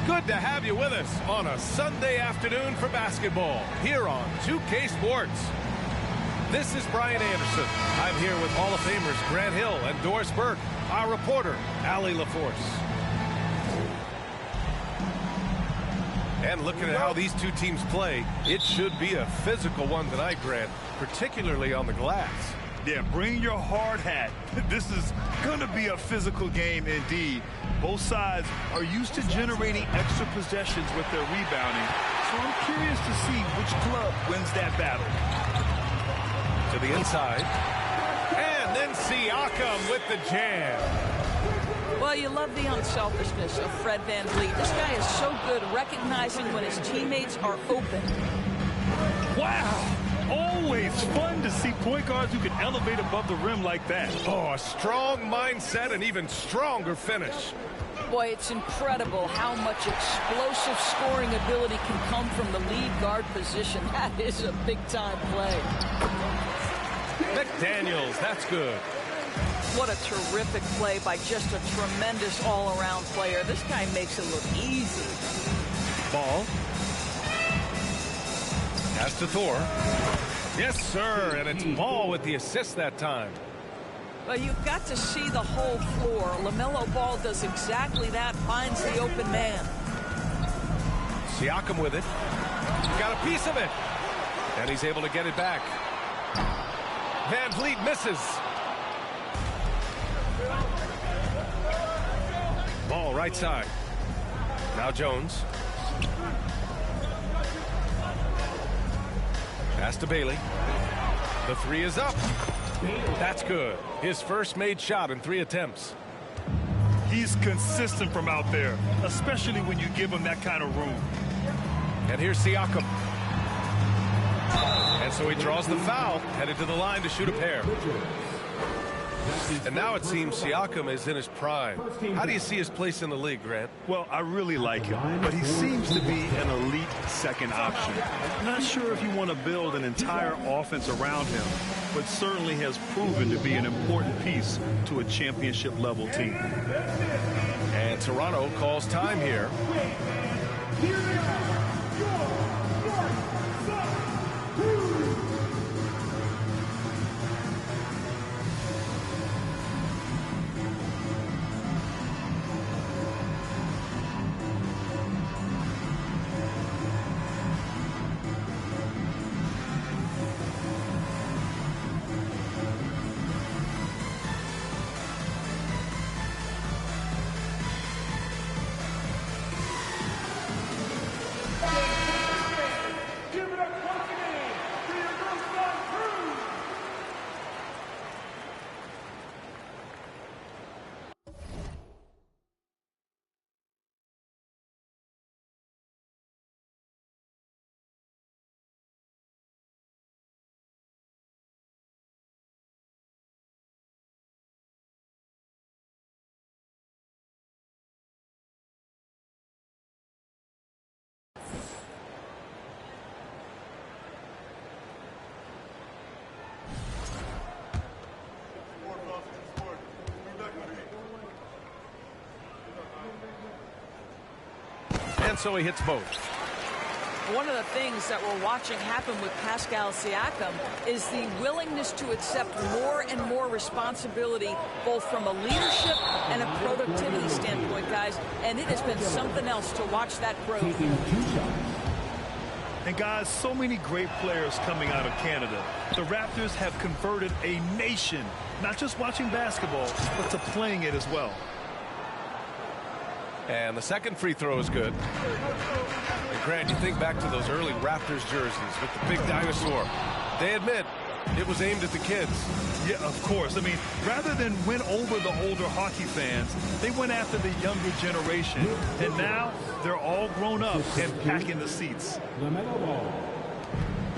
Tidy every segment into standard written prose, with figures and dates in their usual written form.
Good to have you with us on a Sunday afternoon for basketball here on 2K Sports. This is Brian Anderson. I'm here with Hall of Famers Grant Hill and Doris Burke, our reporter, Allie LaForce. And looking at how these two teams play, it should be a physical one tonight, Grant, particularly on the glass. Yeah, bring your hard hat. This is going to be a physical game indeed. Both sides are used to generating extra possessions with their rebounding, so I'm curious to see which club wins that battle. To the inside. And then Siakam with the jam. Well, you love the unselfishness of Fred VanVleet. This guy is so good recognizing when his teammates are open. Wow! Always fun to see point guards who can elevate above the rim like that. Oh, a strong mindset and even stronger finish. Boy, it's incredible how much explosive scoring ability can come from the lead guard position. That is a big-time play. McDaniels, that's good. What a terrific play by just a tremendous all-around player. This guy makes it look easy. Ball. Pass to Thor. Yes, sir, and it's Ball with the assist that time. Well, you've got to see the whole floor. LaMelo Ball does exactly that, finds the open man. Siakam with it. Got a piece of it. And he's able to get it back. VanVleet misses. Ball right side. Now Jones. Pass to Bailey. The three is up. That's good. His first made shot in 3 attempts. He's consistent from out there, especially when you give him that kind of room. And here's Siakam. And so he draws the foul, headed to the line to shoot a pair. And now it seems Siakam is in his prime. How do you see his place in the league, Grant? Well, I really like him, but he seems to be an elite second option. Not sure if you want to build an entire offense around him, but certainly has proven to be an important piece to a championship-level team. And Toronto calls time here. And so he hits both. One of the things that we're watching happen with Pascal Siakam is the willingness to accept more and more responsibility, both from a leadership and a productivity standpoint, guys. And it has been something else to watch that growth. And guys, so many great players coming out of Canada. The Raptors have converted a nation, not just watching basketball, but to playing it as well. And the second free throw is good. And Grant, you think back to those early Raptors jerseys with the big dinosaur. They admit it was aimed at the kids. Yeah, of course. I mean, rather than win over the older hockey fans, they went after the younger generation. And now they're all grown up and packing the seats.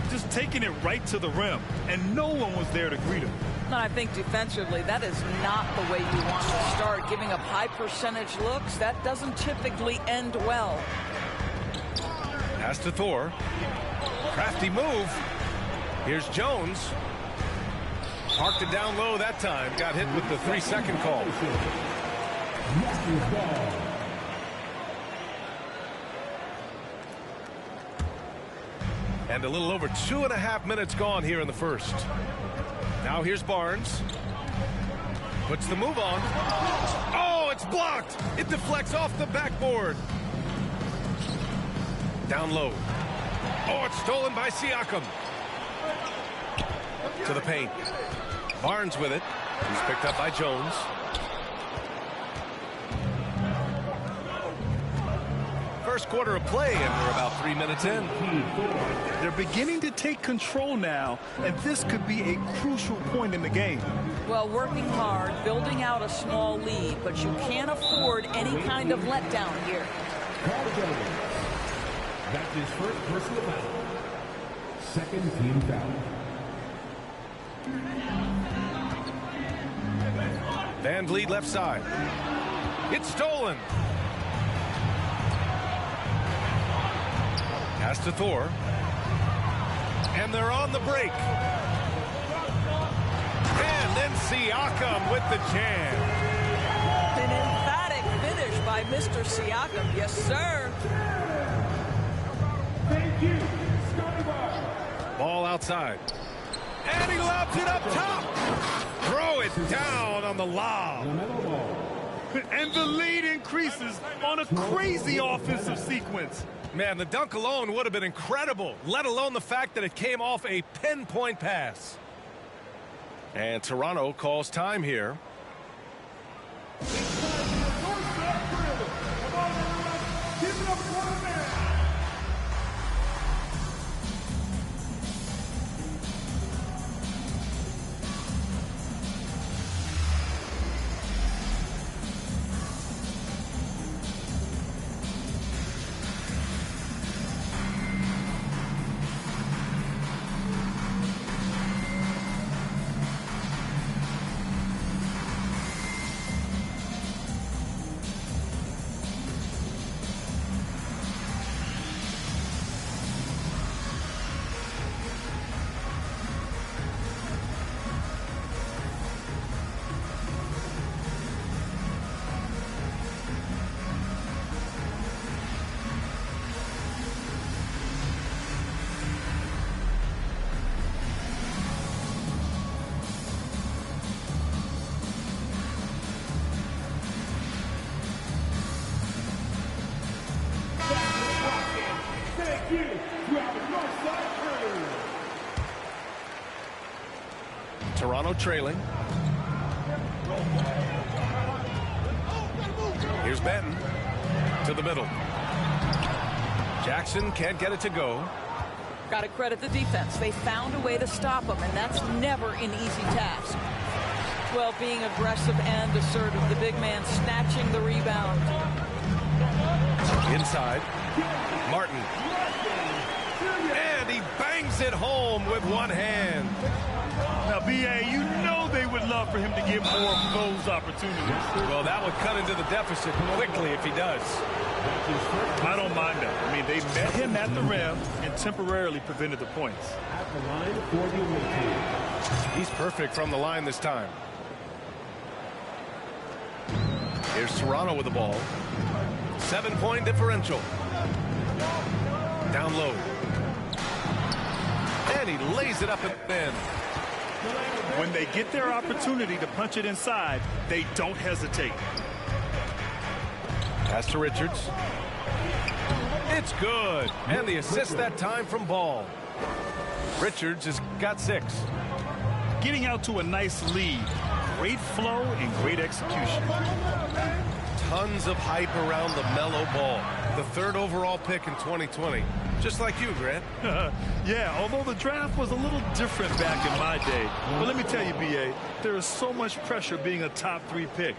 Just taking it right to the rim, and no one was there to greet him. And I think defensively, that is not the way you want to start. Giving up high percentage looks, that doesn't typically end well. Pass to Thor. Crafty move. Here's Jones. Parked it down low that time. Got hit with the 3-second call. And a little over 2.5 minutes gone here in the first. Now here's Barnes. Puts the move on. Oh, it's blocked. It deflects off the backboard. Down low. Oh, it's stolen by Siakam. To the paint. Barnes with it. He's picked up by Jones. First quarter of play, and we're about 3 minutes in. They're beginning to take control now, and this could be a crucial point in the game. Well, working hard, building out a small lead, but you can't afford any kind of letdown here. That's his first personal foul. Second team foul. Van Vliet left side. It's stolen. Pass to Thor. And they're on the break. And then Siakam with the jam. An emphatic finish by Mr. Siakam. Yes, sir. Thank you, Scotty Bar. Ball outside. And he lobs it up top. Throw it down on the lob. And the lead increases on a crazy offensive sequence. Man, the dunk alone would have been incredible, let alone the fact that it came off a pinpoint pass. And Toronto calls time here. Toronto trailing. Here's Benton to the middle. Jackson can't get it to go. Got to credit the defense. They found a way to stop him, and that's never an easy task. Well, being aggressive and assertive, the big man snatching the rebound. Inside. Martin. And he bangs it home with one hand. Now, B.A., you know they would love for him to get more of those opportunities. Well, that would cut into the deficit quickly if he does. I don't mind that. I mean, they met him at the rim and temporarily prevented the points. At the line for the away team. He's perfect from the line this time. Here's Toronto with the ball. 7-point differential. Down low. And he lays it up and in. When they get their opportunity to punch it inside, they don't hesitate. Pass to Richards. It's good. And the assist that time from Ball. Richards has got 6. Getting out to a nice lead. Great flow and great execution. Tons of hype around the mellow Ball. The 3rd overall pick in 2020. Just like you, Grant. Yeah, although the draft was a little different back in my day. But let me tell you, B.A., there is so much pressure being a top 3 pick.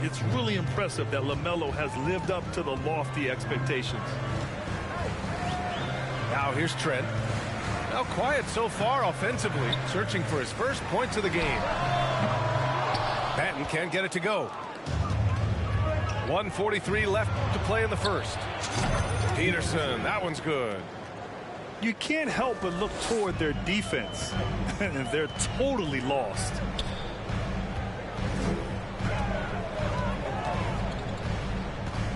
It's really impressive that LaMelo has lived up to the lofty expectations. Now here's Trent. Now quiet so far offensively, searching for his first points of the game. Patton can't get it to go. 1:43 left to play in the first. Peterson, that one's good. You can't help but look toward their defense. They're totally lost.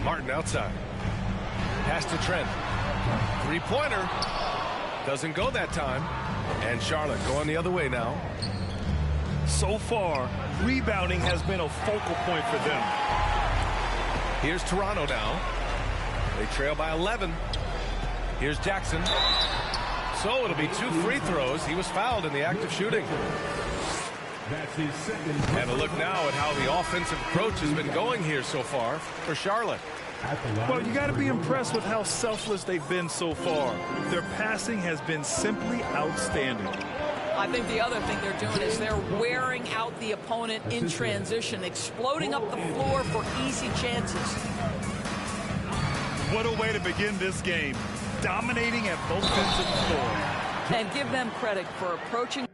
Martin outside. Pass to Trent. 3-pointer. Doesn't go that time. And Charlotte going the other way now. So far, rebounding has been a focal point for them. Here's Toronto now. They trail by 11. Here's Jackson. So it'll be 2 free throws. He was fouled in the act of shooting. That's his second. And a look now at how the offensive approach has been going here so far for Charlotte. Well, you got to be impressed with how selfless they've been so far. Their passing has been simply outstanding. I think the other thing they're doing is they're wearing out the opponent in transition, exploding up the floor for easy chances. What a way to begin this game. Dominating at both ends of the floor. And give them credit for approaching.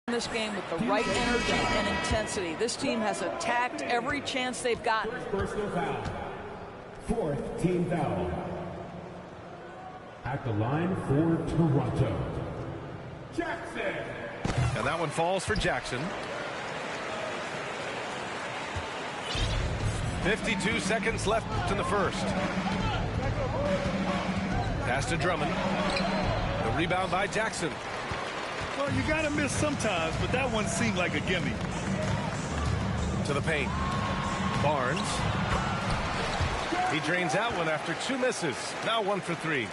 This game with the right energy and intensity. This team has attacked every chance they've gotten. Personal foul. 4th team foul. At the line for Toronto, Jackson. And that one falls for Jackson. 52 seconds left in the first. Pass to Drummond. The rebound by Jackson. Well, you got to miss sometimes, but that one seemed like a gimme. To the paint. Barnes. He drains that one after 2 misses. Now 1 for 3.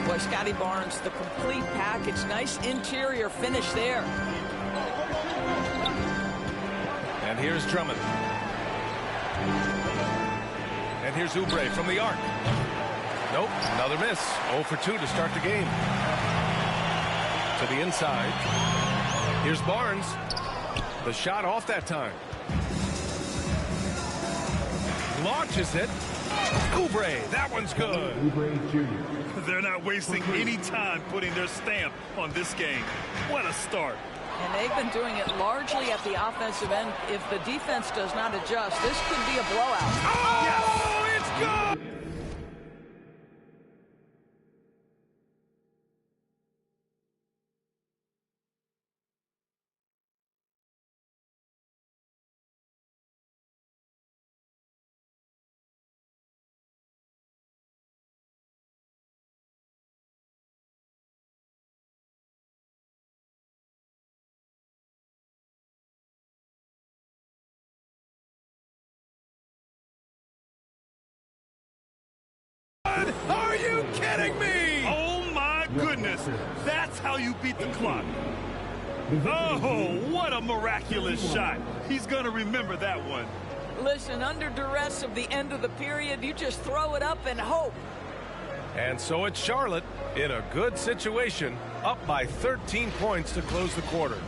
Boy, Scotty Barnes, the complete package. Nice interior finish there. And here's Drummond. And here's Oubre from the arc. Nope, another miss. 0 for 2 to start the game. To the inside. Here's Barnes. The shot off that time. Launches it. Oubre, that one's good. Oubre Jr. They're not wasting any time putting their stamp on this game. What a start. And they've been doing it largely at the offensive end. If the defense does not adjust, this could be a blowout. Oh, yes. It's good. Are you kidding me? Oh, my goodness. That's how you beat the clock. Oh, what a miraculous shot. He's going to remember that one. Listen, under duress of the end of the period, you just throw it up and hope. And so it's Charlotte in a good situation, up by 13 points to close the quarter.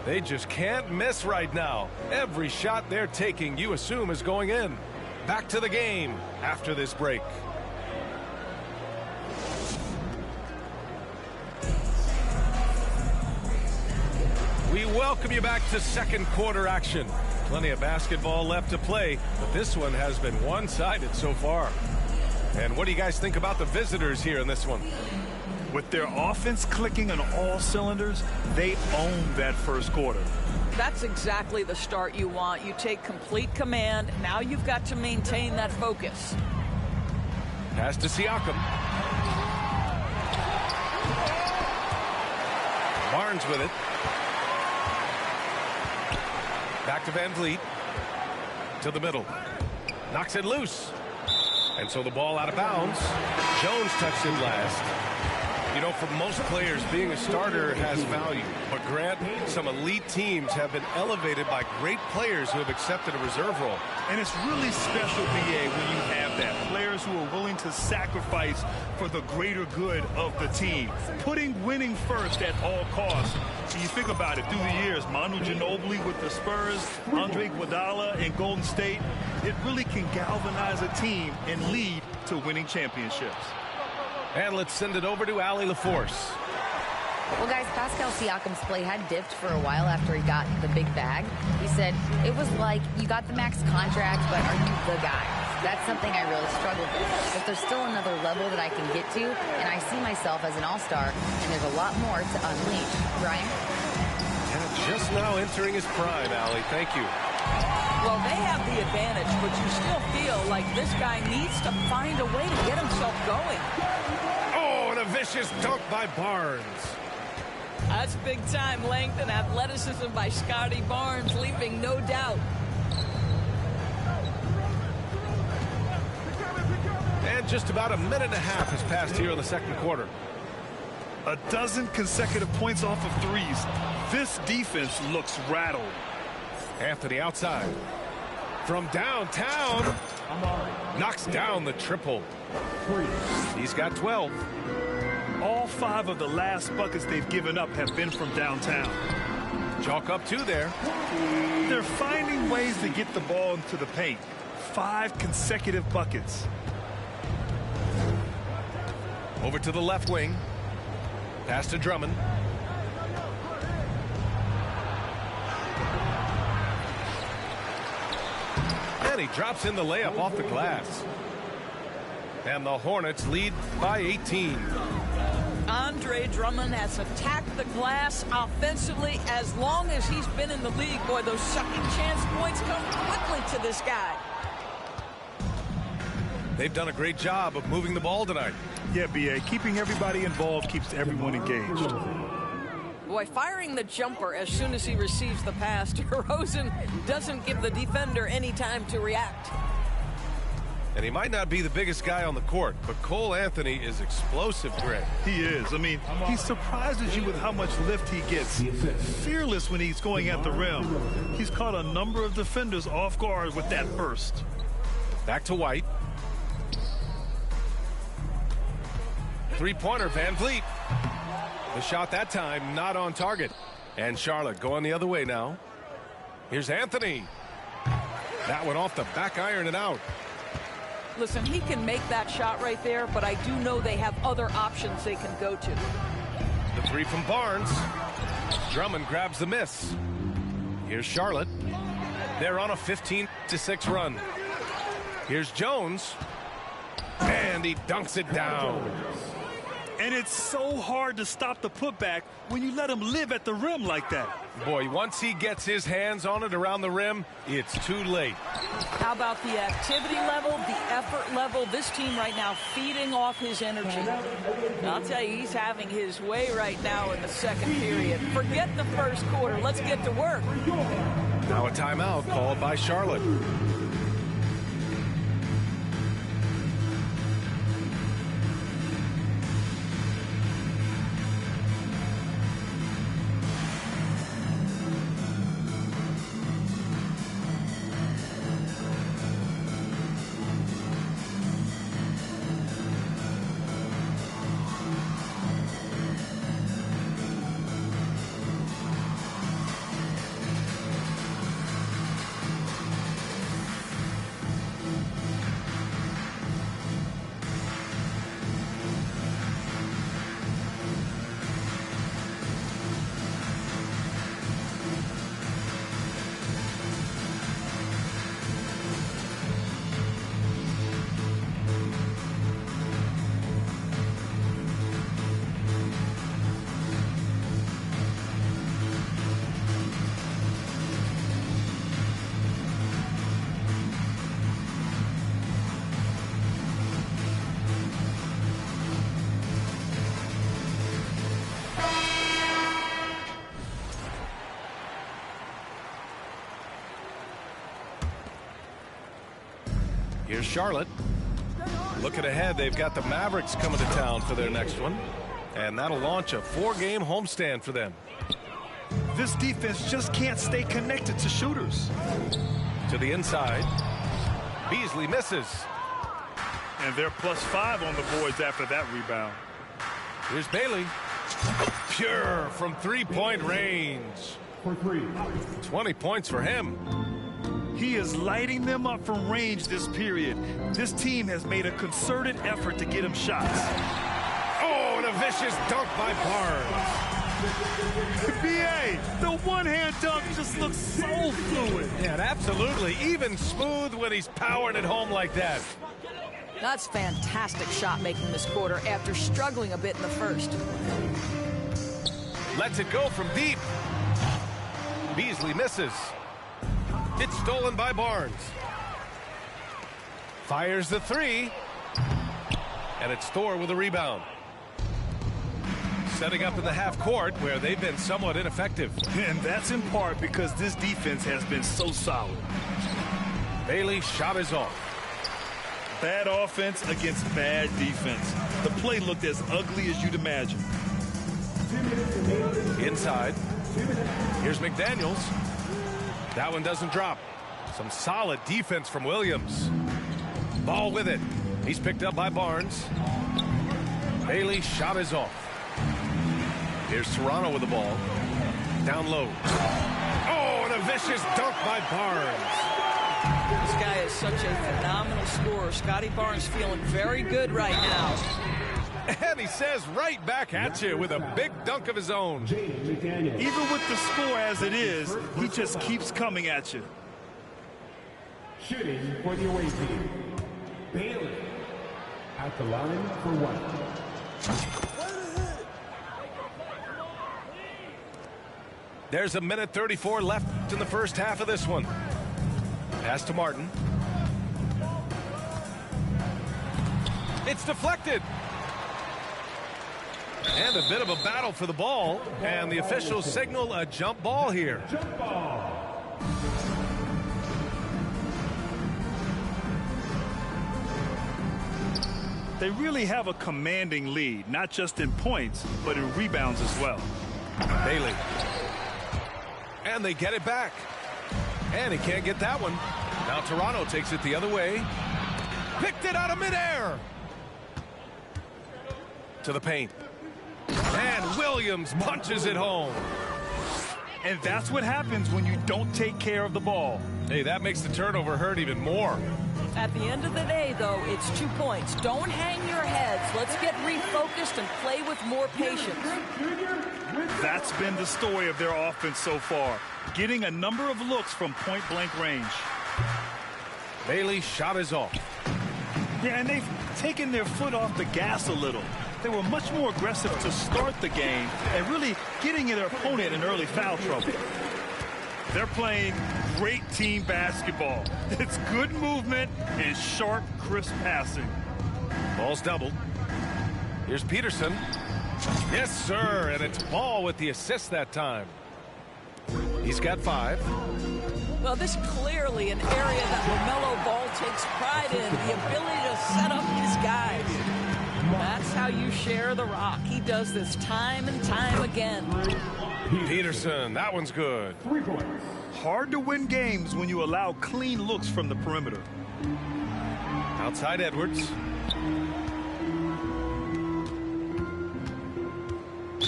They just can't miss right now. Every shot they're taking, you assume, is going in. Back to the game after this break. We welcome you back to second quarter action. Plenty of basketball left to play, but this one has been one-sided so far. And what do you guys think about the visitors here in this one? With their offense clicking on all cylinders, they own that first quarter. That's exactly the start you want. You take complete command. Now you've got to maintain that focus. Pass to Siakam. Barnes with it. Back to Van Vliet. To the middle. Knocks it loose. And so the ball out of bounds. Jones touched it last. You know, for most players, being a starter has value. But Grant, some elite teams have been elevated by great players who have accepted a reserve role. And it's really special, BA, when you have that. Players who are willing to sacrifice for the greater good of the team. Putting winning first at all costs. So you think about it, through the years, Manu Ginobili with the Spurs, Andre Iguodala in Golden State, it really can galvanize a team and lead to winning championships. And let's send it over to Allie LaForce. Well, guys, Pascal Siakam's play had dipped for a while after he got the big bag. He said, it was like, you got the max contract, but are you the guy? That's something I really struggled with. But there's still another level that I can get to, and I see myself as an all-star, and there's a lot more to unleash. Brian? And just now entering his prime, Allie. Thank you. Well, they have the advantage, but you still feel like this guy needs to find a way to get himself going. Oh, and a vicious dunk by Barnes. That's big-time length and athleticism by Scotty Barnes, leaving no doubt. And just about a minute and a half has passed here in the second quarter. A dozen consecutive points off of threes. This defense looks rattled. Anthony outside. From downtown. Knocks down the triple. He's got 12. All 5 of the last buckets they've given up have been from downtown. Chalk up 2 there. They're finding ways to get the ball into the paint. 5 consecutive buckets. Over to the left wing. Pass to Drummond. And he drops in the layup off the glass. And the Hornets lead by 18. Andre Drummond has attacked the glass offensively as long as he's been in the league. Boy, those second chance points come quickly to this guy. They've done a great job of moving the ball tonight. Yeah, BA, keeping everybody involved keeps everyone engaged. Boy, firing the jumper as soon as he receives the pass to DeRozan doesn't give the defender any time to react. And he might not be the biggest guy on the court, but Cole Anthony is explosive, Greg. He is. I mean, he surprises you with how much lift he gets. Fearless when he's going at the rim. He's caught a number of defenders off guard with that burst. Back to White. Three-pointer, Van Vliet. The shot that time not on target. And Charlotte going the other way now. Here's Anthony. That one off the back iron and out. Listen, he can make that shot right there, but I do know they have other options they can go to. The three from Barnes. Drummond grabs the miss. Here's Charlotte. They're on a 15-6 run. Here's Jones. And he dunks it down. And it's so hard to stop the putback when you let him live at the rim like that. Boy, once he gets his hands on it around the rim, it's too late. How about the activity level, the effort level? This team right now feeding off his energy. I'll tell you, he's having his way right now in the second period. Forget the first quarter. Let's get to work. Now a timeout called by Charlotte. Here's Charlotte. Looking ahead, they've got the Mavericks coming to town for their next one. And that'll launch a 4-game homestand for them. This defense just can't stay connected to shooters. To the inside. Beasley misses. And they're +5 on the boards after that rebound. Here's Bailey. Pure from three-point range. For 3. 20 points for him. He is lighting them up from range this period. This team has made a concerted effort to get him shots. Oh, and a vicious dunk by Barnes. B.A., the one-hand dunk just looks so fluid. Yeah, absolutely. Even smooth when he's powering it home like that. That's fantastic shot making this quarter after struggling a bit in the first. Lets it go from deep. Beasley misses. It's stolen by Barnes. Fires the 3. And it's Thor with a rebound. Setting up in the half court where they've been somewhat ineffective. And that's in part because this defense has been so solid. Bailey's shot is off. Bad offense against bad defense. The play looked as ugly as you'd imagine. Inside. Here's McDaniels. That one doesn't drop. Some solid defense from Williams. Ball with it. He's picked up by Barnes. Bailey's shot is off. Here's Toronto with the ball. Down low. Oh, and a vicious dunk by Barnes. This guy is such a phenomenal scorer. Scotty Barnes feeling very good right now. And he says right back at you with a big dunk of his own. Even with the score as it is, he just keeps coming at you. Shooting for the away team. Bailey at the line for 1. There's a minute 34 left in the first half of this one. Pass to Martin. It's deflected. And a bit of a battle for the ball. And the officials signal a jump ball here. Jump ball. They really have a commanding lead, not just in points, but in rebounds as well. Bailey. And they get it back. And he can't get that one. Now Toronto takes it the other way. Picked it out of midair. To the paint. And Williams punches it home. And that's what happens when you don't take care of the ball. Hey, that makes the turnover hurt even more. At the end of the day, though, it's 2 points. Don't hang your heads. Let's get refocused and play with more patience. That's been the story of their offense so far, getting a number of looks from point-blank range. Bailey's shot is off. Yeah, and they've taken their foot off the gas a little. They were much more aggressive to start the game and really getting their opponent in early foul trouble. They're playing great team basketball. It's good movement and sharp, crisp passing. Ball's doubled. Here's Peterson. Yes, sir, and it's Ball with the assist that time. He's got 5. Well, this is clearly an area that LaMelo Ball takes pride in, the ability to set up his guys. That's how you share the rock. He does this time and time again. Peterson, that one's good. 3 points. Hard to win games when you allow clean looks from the perimeter. Outside Edwards.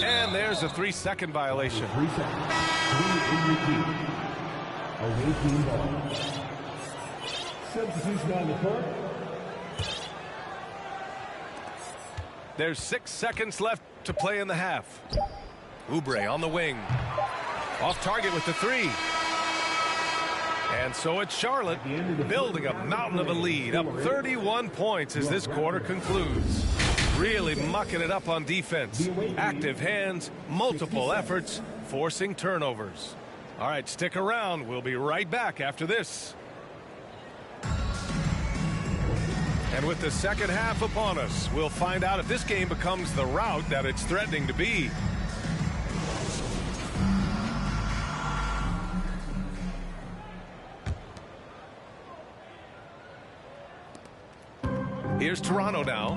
And there's a 3-second violation. 3 seconds. 3 in routine. Away team ball. Substitution on the court. There's 6 seconds left to play in the half. Oubre on the wing. Off target with the 3. And so it's Charlotte building a mountain of a lead, up 31 points as this quarter concludes. Really mucking it up on defense. Active hands, multiple efforts, forcing turnovers. All right, stick around. We'll be right back after this. And with the second half upon us, we'll find out if this game becomes the rout that it's threatening to be. Here's Toronto now.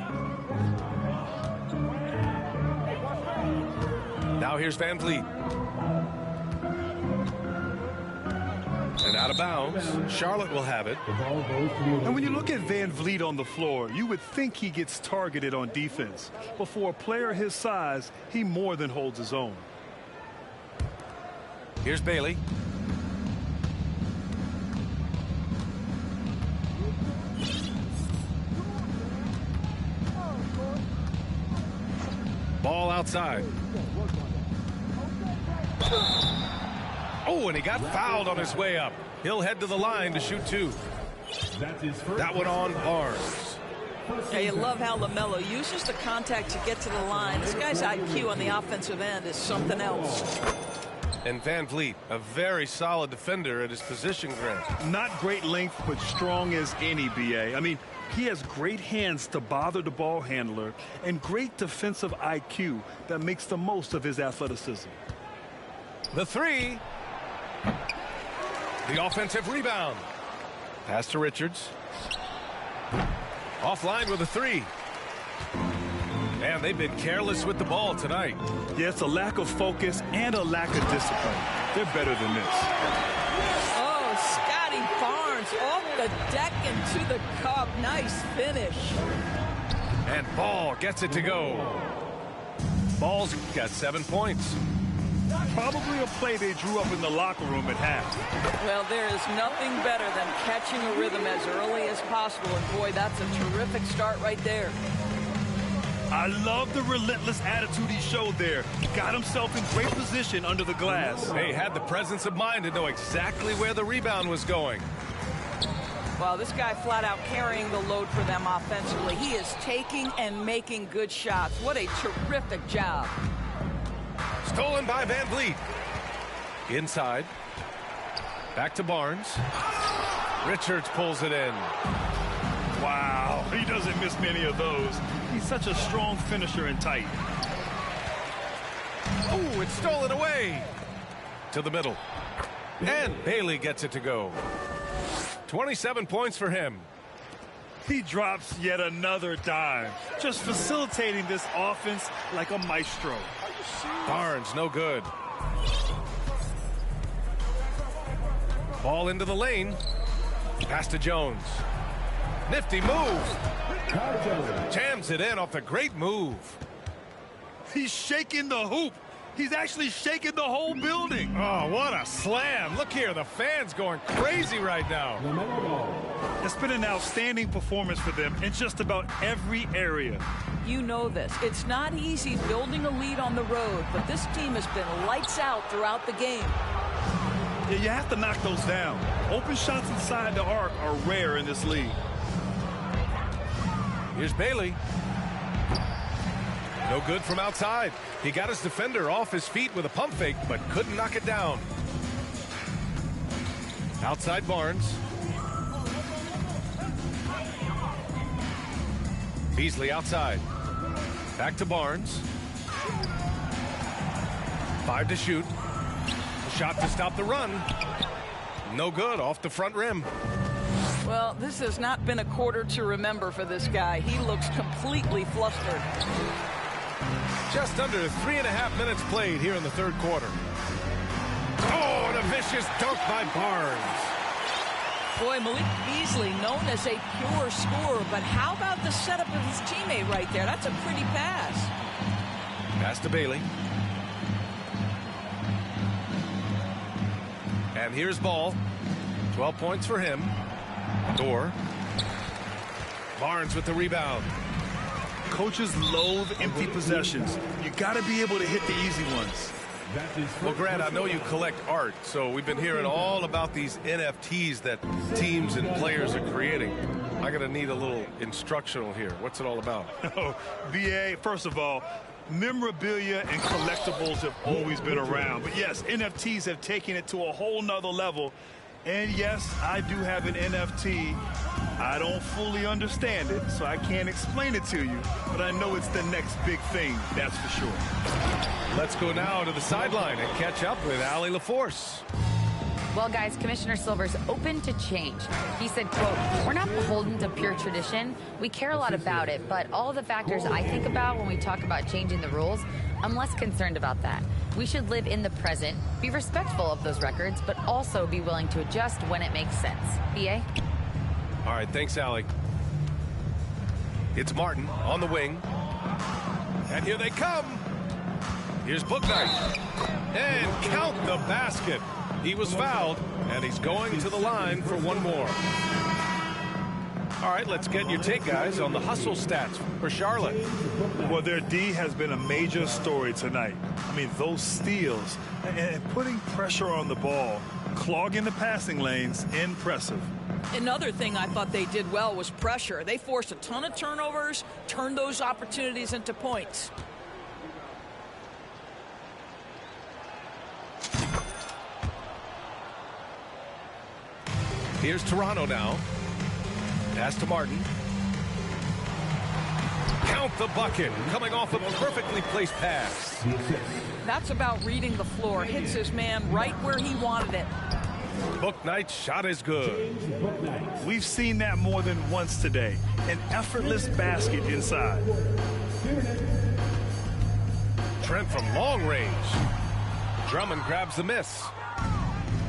Now here's Van Vliet. And out of bounds. Charlotte will have it. And when you look at Van Vliet on the floor, you would think he gets targeted on defense. But for a player his size, he more than holds his own. Here's Bailey. Ball outside. Oh, and he got fouled on his way up. He'll head to the line to shoot two. That one on Barnes. Yeah, you love how LaMelo uses the contact to get to the line. This guy's IQ on the offensive end is something else. And Van Vliet, a very solid defender at his position, Grant. Not great length, but strong as any, B.A. I mean, he has great hands to bother the ball handler and great defensive IQ that makes the most of his athleticism. The three. The offensive rebound. Pass to Richards. Offline with a three. Man, they've been careless with the ball tonight. Yeah, it's a lack of focus and a lack of discipline. They're better than this. Oh, Scotty Barnes off the deck and to the cup. Nice finish. And Ball gets it to go. Ball's got 7 points. Probably a play they drew up in the locker room at half. Well, there is nothing better than catching a rhythm as early as possible. And boy, that's a terrific start right there. I love the relentless attitude he showed there. He got himself in great position under the glass. He had the presence of mind to know exactly where the rebound was going. Well, this guy flat out carrying the load for them offensively. He is taking and making good shots. What a terrific job. Stolen by Van Vliet. Inside. Back to Barnes. Richards pulls it in. Wow, he doesn't miss many of those. He's such a strong finisher and tight. Oh, it's stolen away. To the middle. And Bailey gets it to go. 27 points for him. He drops yet another dime, just facilitating this offense like a maestro. Barnes, no good. Ball into the lane. Pass to Jones. Nifty move. Jams it in off the great move. He's shaking the hoop. He's actually shaking the whole building. Oh, what a slam. Look here, the fans going crazy right now. It's been an outstanding performance for them in just about every area. You know this. It's not easy building a lead on the road, but this team has been lights out throughout the game. Yeah, you have to knock those down. Open shots inside the arc are rare in this league. Here's Bailey. No good from outside. He got his defender off his feet with a pump fake, but couldn't knock it down. Outside Barnes. Beasley outside. Back to Barnes. 5 to shoot. A shot to stop the run. No good, off the front rim. Well, this has not been a quarter to remember for this guy. He looks completely flustered. Just under 3.5 minutes played here in the third quarter. Oh, and a vicious dunk by Barnes. Boy, Malik Beasley known as a pure scorer, but how about the setup of his teammate right there? That's a pretty pass. Pass to Bailey. And here's Ball. 12 points for him. Door. Barnes with the rebound. Coaches loathe empty possessions. You got to be able to hit the easy ones. Well, Grant, I know you collect art, so we've been hearing all about these NFTs that teams and players are creating. I'm going to need a little instructional here. What's it all about? Oh, BA, first of all, memorabilia and collectibles have always been around. But yes, NFTs have taken it to a whole nother level. And yes, I do have an NFT. I don't fully understand it, so I can't explain it to you. But I know it's the next big thing, that's for sure. Let's go now to the sideline and catch up with Allie LaForce. Well, guys, Commissioner Silver's open to change. He said, quote, "We're not beholden to pure tradition. We care a lot about it, but all the factors I think about when we talk about changing the rules, I'm less concerned about that. We should live in the present, be respectful of those records, but also be willing to adjust when it makes sense." BA? All right, thanks, Allie. It's Martin on the wing. And here they come. Here's Booknight. And count the basket. He was fouled, and he's going to the line for one more. All right, let's get your take, guys, on the hustle stats for Charlotte. Well, their D has been a major story tonight. I mean, those steals and putting pressure on the ball, clogging the passing lanes, impressive. Another thing I thought they did well was pressure. They forced a ton of turnovers, turned those opportunities into points. Here's Toronto now. Pass to Martin. Count the bucket. Coming off a perfectly placed pass. That's about reading the floor. Hits his man right where he wanted it. Booknight's shot is good. We've seen that more than once today. An effortless basket inside. Trent from long range. Drummond grabs the miss.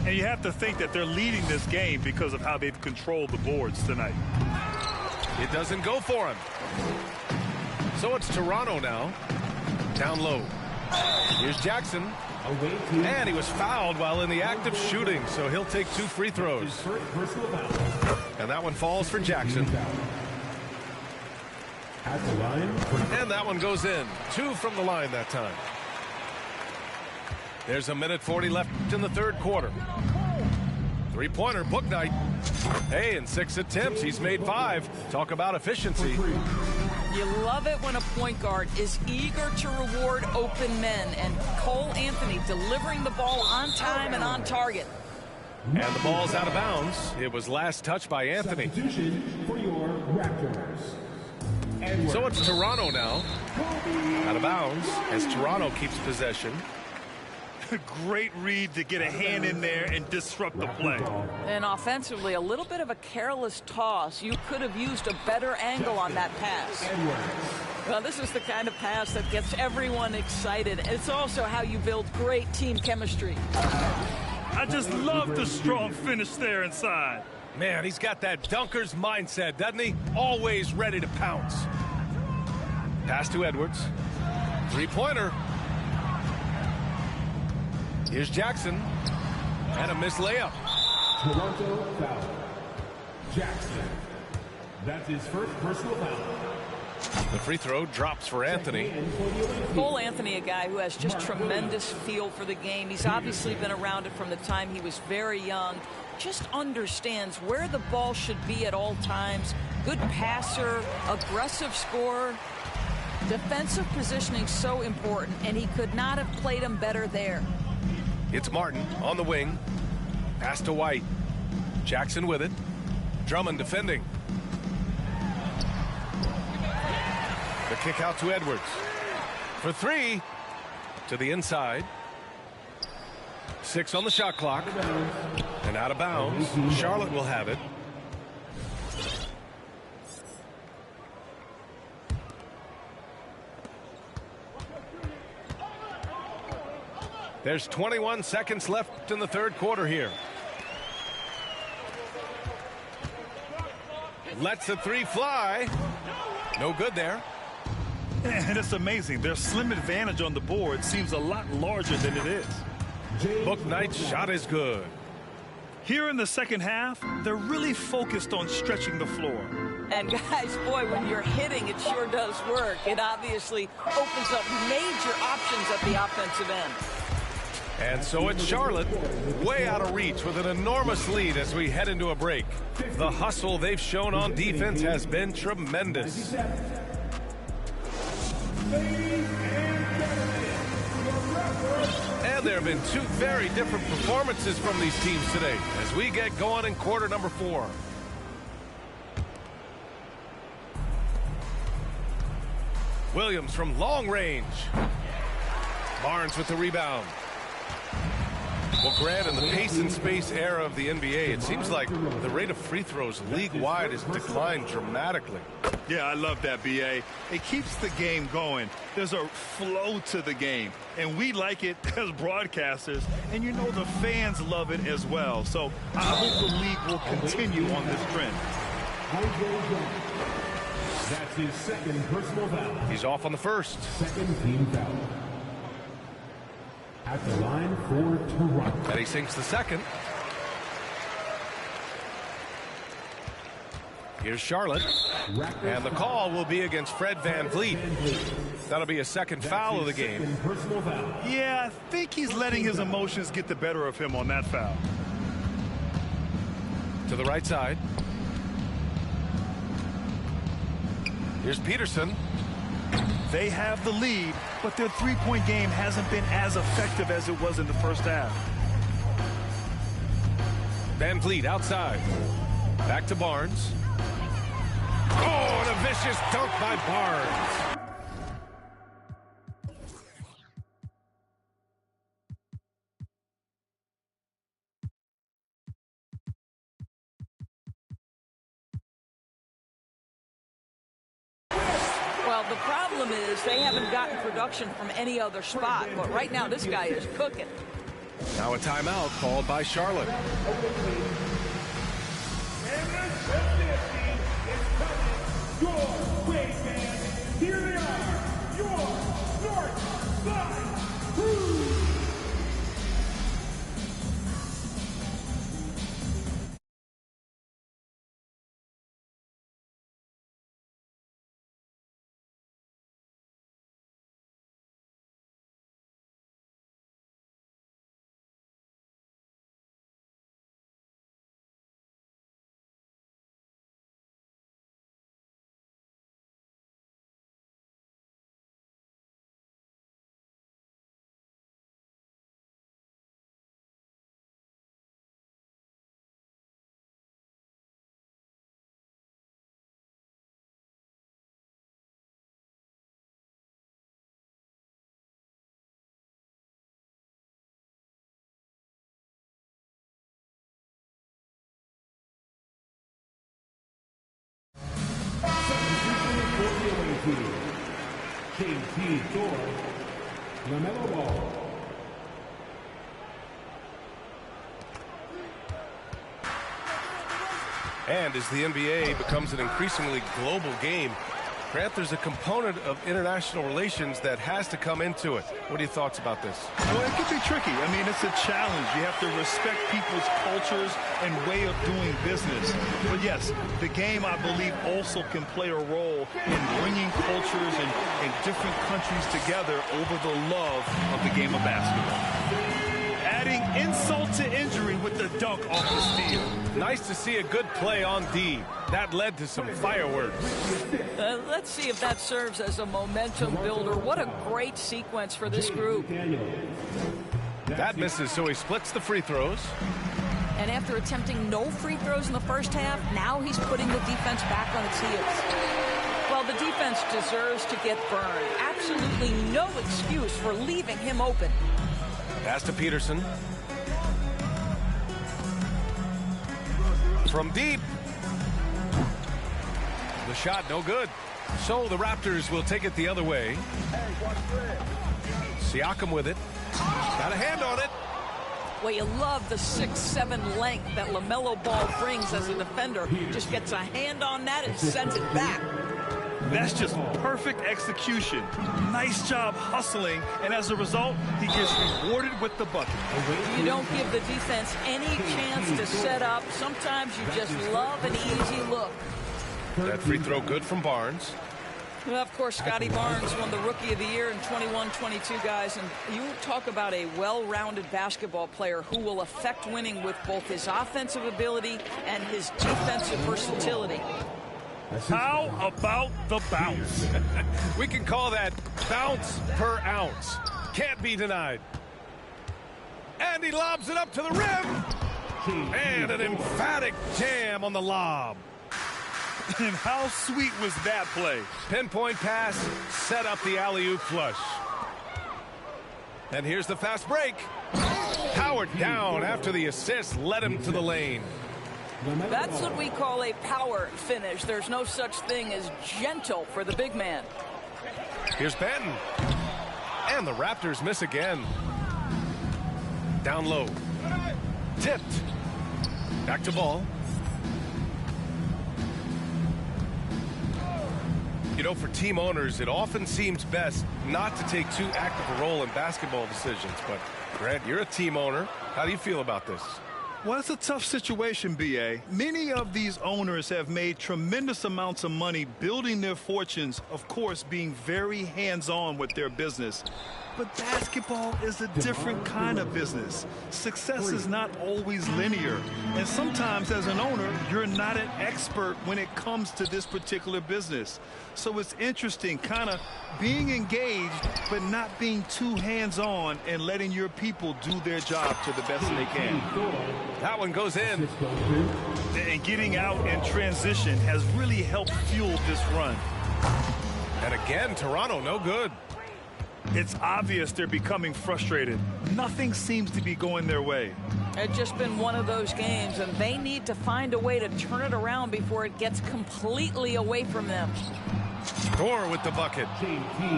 And you have to think that they're leading this game because of how they've controlled the boards tonight. It doesn't go for him. So it's Toronto now. Down low. Here's Jackson. And he was fouled while in the act of shooting, so he'll take 2 free throws. And that one falls for Jackson. And that one goes in. 2 from the line that time. There's a minute 40 left in the third quarter. Three-pointer, Booknight. Hey, in 6 attempts, he's made 5. Talk about efficiency. You love it when a point guard is eager to reward open men, and Cole Anthony delivering the ball on time and on target. And the ball's out of bounds. It was last touched by Anthony. For your Raptors. So it's Toronto now. Out of bounds as Toronto keeps possession. Great read to get a hand in there and disrupt the play. And offensively, a little bit of a careless toss. You could have used a better angle on that pass. Well, this is the kind of pass that gets everyone excited. It's also how you build great team chemistry. I just love the strong finish there inside. Man, he's got that dunker's mindset, doesn't he? Always ready to pounce. Pass to Edwards. Three-pointer. Here's Jackson. And a missed layup. Toronto foul. Jackson. That's his first personal foul. The free throw drops for Anthony. Cole Anthony, a guy who has just tremendous feel for the game. He's obviously been around it from the time he was very young. Just understands where the ball should be at all times. Good passer, aggressive scorer. Defensive positioning so important, and he could not have played him better there. It's Martin on the wing. Pass to White. Jackson with it. Drummond defending. The kick out to Edwards. For 3. To the inside. 6 on the shot clock. And out of bounds. Charlotte will have it. There's 21 seconds left in the third quarter here. Lets the 3 fly. No good there. And it's amazing. Their slim advantage on the board seems a lot larger than it is. Booknight's shot is good. Here in the second half, they're really focused on stretching the floor. And guys, boy, when you're hitting, it sure does work. It obviously opens up major options at the offensive end. And so it's Charlotte, way out of reach with an enormous lead as we head into a break. The hustle they've shown on defense has been tremendous. And there have been 2 very different performances from these teams today as we get going in quarter number 4. Williams from long range. Barnes with the rebound. Well, Grant, in the pace and space era of the NBA, it seems like the rate of free throws league-wide has declined dramatically. Yeah, I love that, B.A. It keeps the game going. There's a flow to the game, and we like it as broadcasters, and you know the fans love it as well. So I hope the league will continue on this trend. That's his second personal foul. He's off on the first. Second team foul. At the line for Toronto. And he sinks the second. Here's Charlotte. And the call will be against Fred VanVleet. That'll be a second foul of the game. Yeah, I think he's letting his emotions get the better of him on that foul. To the right side. Here's Peterson. They have the lead, but their three-point game hasn't been as effective as it was in the first half. VanVleet outside. Back to Barnes. Oh, and a vicious dunk by Barnes. Well, the problem is they haven't gotten production from any other spot, but right now this guy is cooking. Now a timeout called by Charlotte. Your way, fans. Here they are, your North Side Crew. KP Thor, LaMelo Ball. And as the NBA becomes an increasingly global game, Grant, there's a component of international relations that has to come into it. What are your thoughts about this? Well, it could be tricky. I mean, it's a challenge. You have to respect people's cultures and way of doing business. But yes, the game, I believe, also can play a role in bringing cultures and different countries together over the love of the game of basketball. Adding insult to injury with the dunk off the steal. Nice to see a good play on D. That led to some fireworks. Let's see if that serves as a momentum builder. What a great sequence for this group. That misses, so he splits the free throws. And after attempting no free throws in the first half, now he's putting the defense back on its heels. Well, the defense deserves to get burned. Absolutely no excuse for leaving him open. Pass to Peterson. From deep. The shot no good. So the Raptors will take it the other way. Siakam with it. Got a hand on it. Well, you love the 6'7" length that LaMelo Ball brings as a defender. Just gets a hand on that and sends it back. That's just perfect execution. Nice job hustling, and as a result, he gets rewarded with the bucket. You don't give the defense any chance to set up. Sometimes you just love an easy look. That free throw good from Barnes. Well, of course, Scotty Barnes won the Rookie of the Year in 21-22, guys. And you talk about a well-rounded basketball player who will affect winning with both his offensive ability and his defensive versatility. How about the bounce? We can call that bounce per ounce. Can't be denied. And he lobs it up to the rim. And an emphatic jam on the lob. And how sweet was that play? Pinpoint pass, set up the alley-oop flush. And here's the fast break. Powered down after the assist led him to the lane. That's what we call a power finish. There's no such thing as gentle for the big man. Here's Benton. And the Raptors miss again. Down low. Tipped. Back to Ball. You know, for team owners, it often seems best not to take too active a role in basketball decisions. But, Grant, you're a team owner. How do you feel about this? Well, it's a tough situation, B.A. Many of these owners have made tremendous amounts of money building their fortunes, of course, being very hands-on with their business. But basketball is a different kind of business. Success is not always linear. And sometimes as an owner, you're not an expert when it comes to this particular business. So it's interesting kind of being engaged, but not being too hands-on and letting your people do their job to the best they can. That one goes in. And getting out in transition has really helped fuel this run. And again, Toronto, no good. It's obvious they're becoming frustrated. Nothing seems to be going their way. It's just been one of those games, and they need to find a way to turn it around before it gets completely away from them. Thor with the bucket.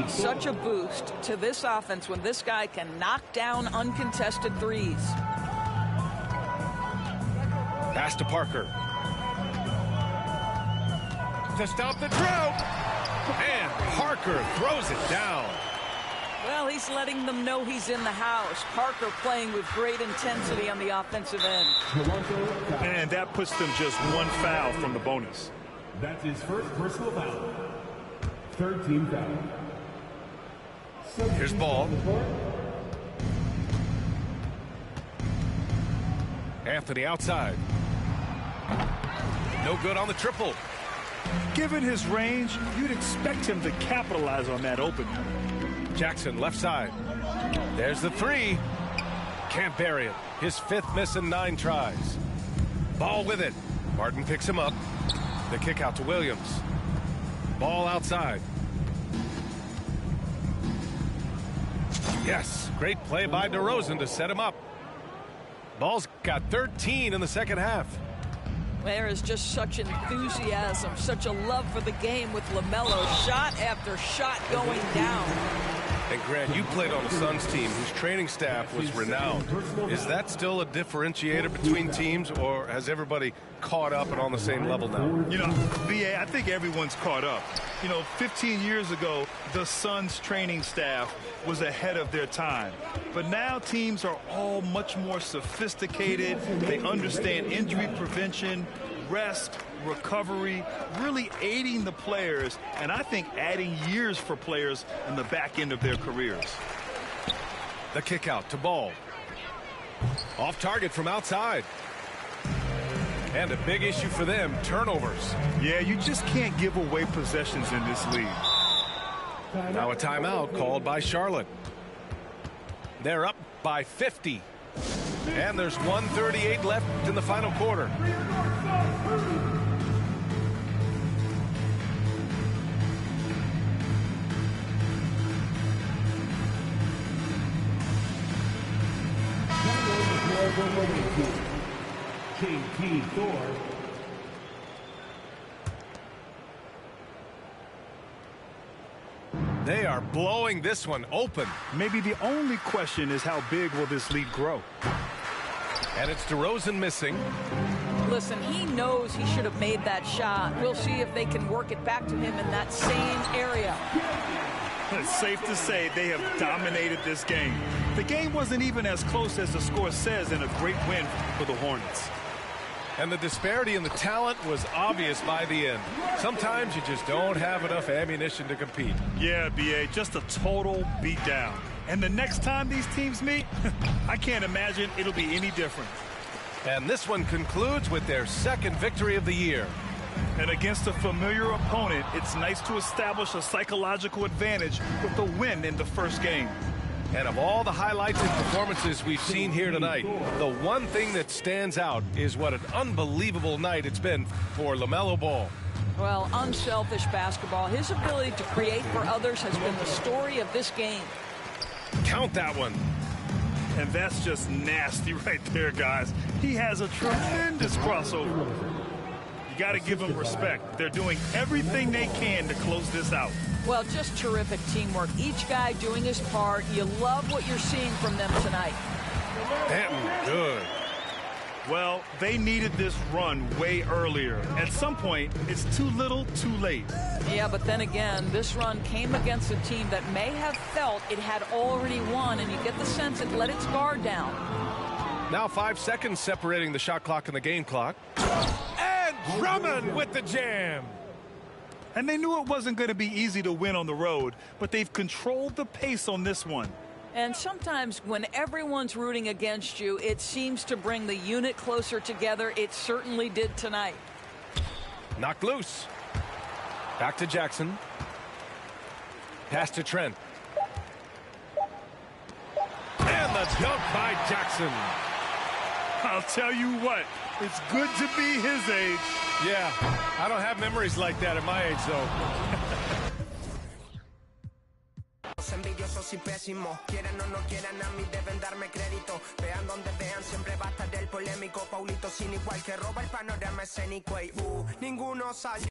Such a boost to this offense when this guy can knock down uncontested threes. Pass to Parker. To stop the drought. And Parker throws it down. Well, he's letting them know he's in the house. Parker playing with great intensity on the offensive end. And that puts them just one foul from the bonus. That's his first personal foul. Third team foul. Here's Ball. Anthony outside. No good on the triple. Given his range, you'd expect him to capitalize on that opening. Jackson left side. There's the three. Can't bury it. His fifth miss in 9 tries. Ball with it. Martin picks him up. The kick out to Williams. Ball outside. Yes, great play by DeRozan to set him up. Ball's got 13 in the second half. There is just such enthusiasm, such a love for the game with LaMelo. Shot after shot going down. And Grant, you played on the Suns team whose training staff was renowned. Is that still a differentiator between teams, or has everybody caught up and on the same level now? You know, B.A., I think everyone's caught up. You know, 15 years ago, the Suns training staff was ahead of their time. But now teams are all much more sophisticated. They understand injury prevention, rest, recovery, really aiding the players, and I think adding years for players in the back end of their careers. The kick out to Ball. Off target from outside. And a big issue for them, turnovers. Yeah, you just can't give away possessions in this league. Now a timeout called by Charlotte. They're up by 50. And there's 1:38 left in the final quarter. KT Thor. They are blowing this one open. Maybe the only question is how big will this lead grow? And it's DeRozan missing. Listen, he knows he should have made that shot. We'll see if they can work it back to him in that same area. It's safe to say they have dominated this game. The game wasn't even as close as the score says, and a great win for the Hornets. And the disparity in the talent was obvious by the end. Sometimes you just don't have enough ammunition to compete. Yeah, B.A., just a total beatdown. And the next time these teams meet, I can't imagine it'll be any different. And this one concludes with their second victory of the year. And against a familiar opponent, it's nice to establish a psychological advantage with the win in the first game. And of all the highlights and performances we've seen here tonight, the one thing that stands out is what an unbelievable night it's been for LaMelo Ball. Well, unselfish basketball. His ability to create for others has been the story of this game. Count that one. And that's just nasty right there, guys. He has a tremendous crossover. You got to give him respect. They're doing everything they can to close this out. Well, just terrific teamwork. Each guy doing his part. You love what you're seeing from them tonight. Denton, good. Well, they needed this run way earlier. At some point, it's too little, too late. Yeah, but then again, this run came against a team that may have felt it had already won, and you get the sense it let its guard down. Now 5 seconds separating the shot clock and the game clock. And Drummond with the jam. And they knew it wasn't going to be easy to win on the road, but they've controlled the pace on this one. And sometimes when everyone's rooting against you, it seems to bring the unit closer together. It certainly did tonight. Knocked loose. Back to Jackson. Pass to Trent. And the dunk by Jackson. I'll tell you what, it's good to be his age. Yeah, I don't have memories like that at my age, though. Envidiosos y pésimos, quieran o no quieran, a mí deben darme crédito. Vean donde vean, siempre va a estar el polémico. Paulito sin igual que roba el panorama escénico. Y ninguno sale.